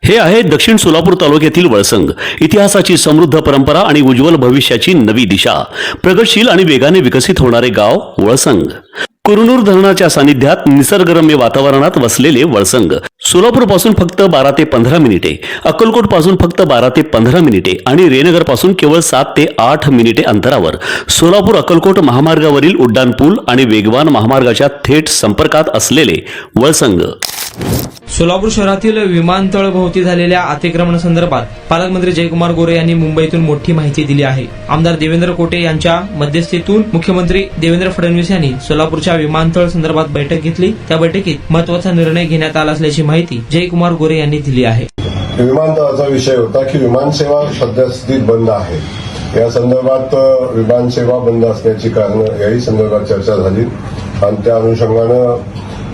हे आहे दक्षिण सोलापूर तालुक्यातील वळसंग. इतिहासाची समृद्ध परंपरा आणि उज्ज्वल भविष्याची नवी दिशा. प्रगतशील आणि वेगाने विकसित होणारे गाव वळसंग. कुरनूर धरणाच्या सानिध्यात निसर्गरम्य वातावरणात वसलेले वळसंग सोलापूर पासून फक्त 12 ते 15 मिनिटे, अक्कलकोट पासून फक्त 12 ते 15 मिनिटे आणि रेनगर पासून केवळ 7 ते 8 मिनिटे अंतरावर सोलापूर अक्कलकोट महामार्गावरील उड्डाण पूल आणि वेगवान महामार्गाच्या थेट संपर्कात असलेले वळसंग. सोलापूर शहरातील विमानतळ भोवती झालेल्या अतिक्रमणासंदर्भात पालकमंत्री जयकुमार गोरे यांनी मुंबईतून मोठी माहिती दिली आहे. आमदार देवेंद्र कोटे यांच्या मध्यस्थीतून मुख्यमंत्री देवेंद्र फडणवीस यांनी सोलापूरच्या विमानतळ संदर्भात बैठक घेतली. त्या बैठकीत महत्वाचा निर्णय घेण्यात आला असल्याची माहिती जयकुमार गोरे यांनी दिली आहे. विमानतळाचा विषय होता की विमानसेवा सध्यास्थितीत बंद आहे. या संदर्भात विमानसेवा बंद असण्याची कारणं याही संदर्भात चर्चा झाली आणि त्या अनुषंगानं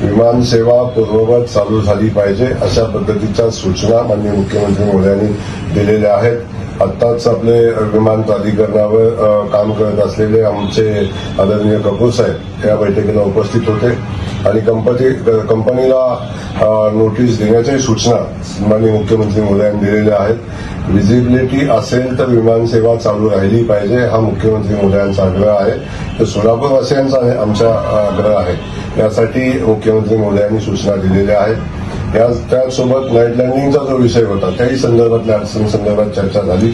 विमानसेवा पूर्ववत चालू झाली पाहिजे अशा पद्धतीच्या सूचना माननीय मुख्यमंत्री महोदयांनी दिलेल्या आहेत. आत्ताच आपले विमान प्राधिकरणावर काम करत असलेले आमचे आदरणीय कपूर साहेब या बैठकीला उपस्थित होते आणि कंपनीला नोटीस देण्याच्या सूचना माननीय मुख्यमंत्री महोदयांनी दिलेल्या आहेत. व्हिजिबिलिटी असेल तर विमानसेवा चालू राहिली पाहिजे हा मुख्यमंत्री महोदयांचा आग्रह आहे. तर सोलापूरवासियांचा आमचा आग्रह आहे. यासाठी मुख्यमंत्री महोदयांनी सूचना दिलेल्या आहेत. त्याचसोबत नाईट लँडिंगचा जो विषय होता त्याही संदर्भातल्या अडचणींसंदर्भात चर्चा झाली.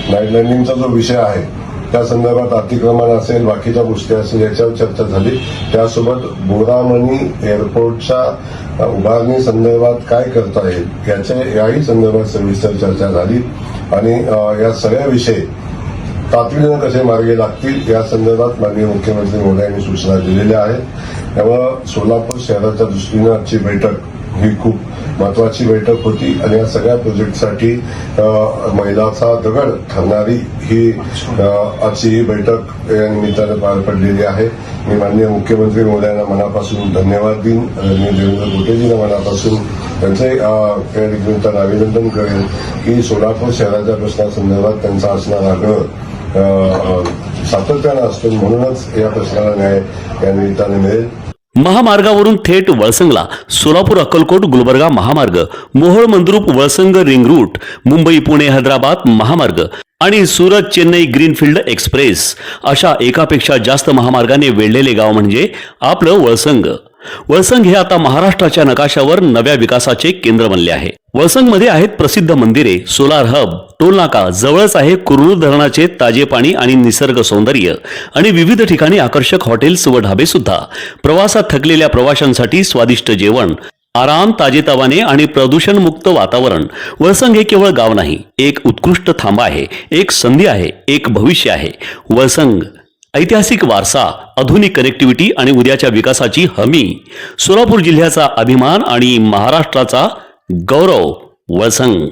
नाईट लँडिंगचा जो विषय आहे त्या संदर्भात अतिक्रमण असेल, बाकीच्या गोष्टी असेल याच्यावर चर्चा झाली. त्यासोबत बोरामणी एअरपोर्टच्या उभारणी संदर्भात काय करता येईल याही संदर्भात सविस्तर चर्चा झाली आणि या सगळ्या विषय तातडीनं कसे मार्गी लागतील या संदर्भात माननीय मुख्यमंत्री महोदयांनी सूचना दिलेल्या आहेत. त्यामुळे सोलापूर शहराच्या दृष्टीनं आजची बैठक ही खूप महत्वाची बैठक होती आणि या सगळ्या प्रोजेक्टसाठी मैलाचा दगड ठरणारी ही आजची बैठक या निमित्तानं पार पडलेली आहे. मी माननीय मुख्यमंत्री महोदयांना मनापासून धन्यवाद देईन. मी देवेंद्र कोटेजींना मनापासून त्यांचे या निमित्तानं अभिनंदन करेन की सोलापूर शहराच्या प्रश्नासंदर्भात त्यांचा असणारा आग्रह सातत्यानं असतो. म्हणूनच या प्रश्नाला न्याय या निमित्ताने मिळेल. महामार्गावरून थेट वळसंगला सोलापूर अक्कलकोट गुलबर्गा महामार्ग, मोहोळ मंद्रुप वळसंग रिंग रूट, मुंबई पुणे हैदराबाद महामार्ग आणि सुरत चेन्नई ग्रीनफील्ड एक्सप्रेस अशा एकापेक्षा जास्त महामार्गाने वेढलेले गाव म्हणजे आपलं वळसंग. वळसंग हे आता महाराष्ट्राच्या नकाशावर नव्या विकासाचे केंद्र बनले आहे. वळसंगमध्ये आहेत प्रसिद्ध मंदिरे, सोलार हब, टोलनाका, जवळच आहे कुरनूर धरणाचे ताजे पाणी आणि निसर्ग सौंदर्य आणि विविध ठिकाणी आकर्षक हॉटेल्स व ढाबे सुद्धा. प्रवासात थकलेल्या प्रवाशांसाठी स्वादिष्ट जेवण, आराम, ताजेतवाने आणि प्रदूषणमुक्त वातावरण. वळसंग हे केवळ गाव नाही, एक उत्कृष्ट थांबा आहे, एक संधी आहे, एक भविष्य आहे. वळसंग ऐतिहासिक वारसा, आधुनिक कनेक्टिव्हिटी आणि उद्याच्या विकासाची हमी. सोलापूर जिल्ह्याचा अभिमान आणि महाराष्ट्राचा गौरव. वळसंग.